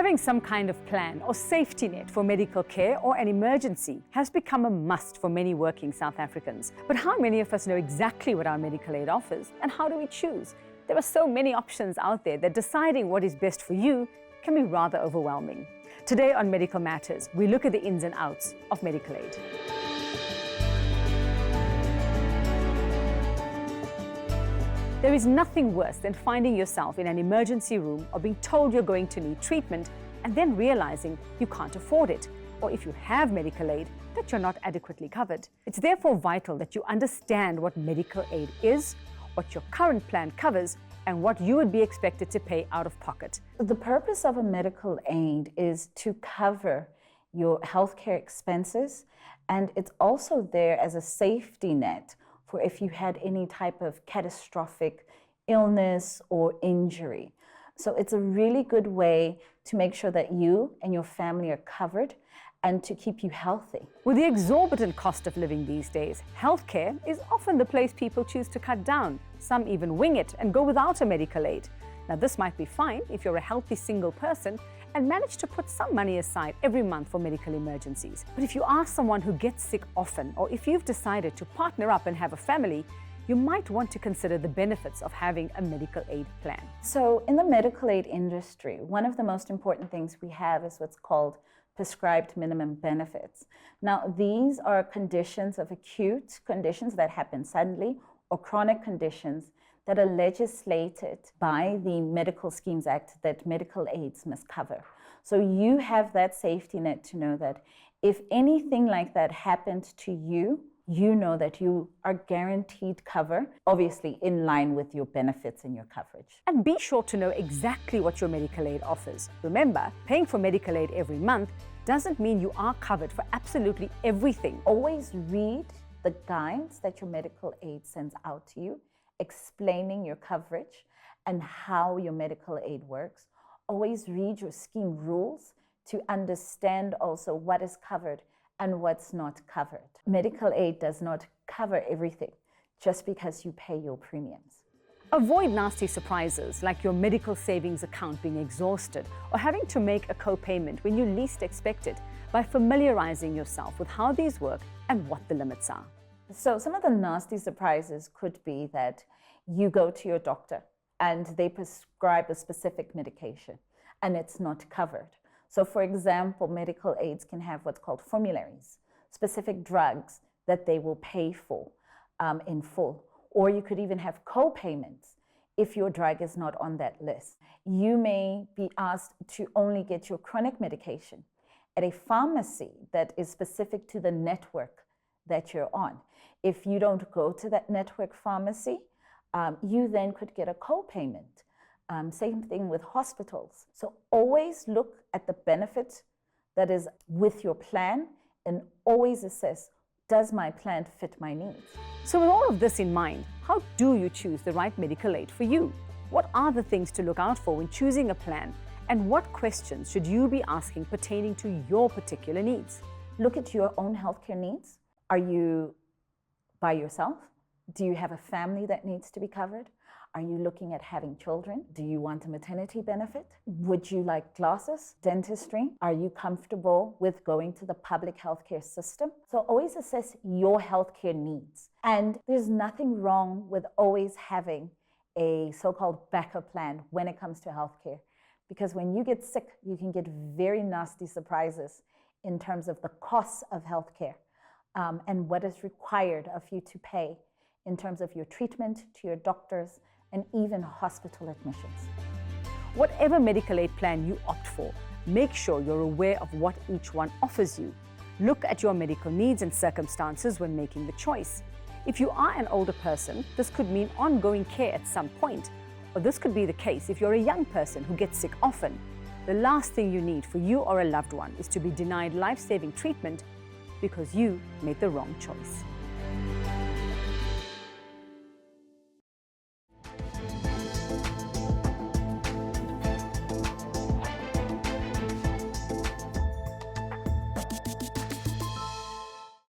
Having some kind of plan or safety net for medical care or an emergency has become a must for many working South Africans. But how many of us know exactly what our medical aid offers, and how do we choose? There are so many options out there that deciding what is best for you can be rather overwhelming. Today on Medical Matters, we look at the ins and outs of medical aid. There is nothing worse than finding yourself in an emergency room or being told you're going to need treatment and then realizing you can't afford it, or if you have medical aid, that you're not adequately covered. It's therefore vital that you understand what medical aid is, what your current plan covers, and what you would be expected to pay out of pocket. The purpose of a medical aid is to cover your healthcare expenses, and it's also there as a safety net for if you had any type of catastrophic illness or injury. So it's a really good way to make sure that you and your family are covered and to keep you healthy. With the exorbitant cost of living these days, healthcare is often the place people choose to cut down. Some even wing it and go without a medical aid. Now, this might be fine if you're a healthy single person and manage to put some money aside every month for medical emergencies. But if you are someone who gets sick often, or if you've decided to partner up and have a family, you might want to consider the benefits of having a medical aid plan. So in the medical aid industry, one of the most important things we have is what's called prescribed minimum benefits. Now, these are conditions of acute conditions that happen suddenly or chronic conditions that are legislated by the Medical Schemes Act that medical aids must cover. So you have that safety net to know that if anything like that happened to you, you know that you are guaranteed cover, obviously in line with your benefits and your coverage. And be sure to know exactly what your medical aid offers. Remember, paying for medical aid every month doesn't mean you are covered for absolutely everything. Always read the guides that your medical aid sends out to you, explaining your coverage and how your medical aid works. Always read your scheme rules to understand also what is covered and what's not covered. Medical aid does not cover everything just because you pay your premiums. Avoid nasty surprises like your medical savings account being exhausted or having to make a co-payment when you least expect it by familiarizing yourself with how these work and what the limits are. So some of the nasty surprises could be that you go to your doctor and they prescribe a specific medication and it's not covered. So for example, medical aids can have what's called formularies, specific drugs that they will pay for in full. Or you could even have co-payments if your drug is not on that list. You may be asked to only get your chronic medication at a pharmacy that is specific to the network that you're on. If you don't go to that network pharmacy, you then could get a co-payment. Same thing with hospitals. So always look at the benefit that is with your plan and always assess, does my plan fit my needs? So with all of this in mind, how do you choose the right medical aid for you? What are the things to look out for when choosing a plan? And what questions should you be asking pertaining to your particular needs? Look at your own healthcare needs. Are you by yourself? Do you have a family that needs to be covered? Are you looking at having children? Do you want a maternity benefit? Would you like glasses, dentistry? Are you comfortable with going to the public healthcare system? So always assess your healthcare needs. And there's nothing wrong with always having a so-called backup plan when it comes to healthcare. Because when you get sick, you can get very nasty surprises in terms of the costs of healthcare and what is required of you to pay in terms of your treatment, to your doctors, and even hospital admissions. Whatever medical aid plan you opt for, make sure you're aware of what each one offers you. Look at your medical needs and circumstances when making the choice. If you are an older person, this could mean ongoing care at some point, or this could be the case if you're a young person who gets sick often. The last thing you need for you or a loved one is to be denied life-saving treatment because you made the wrong choice.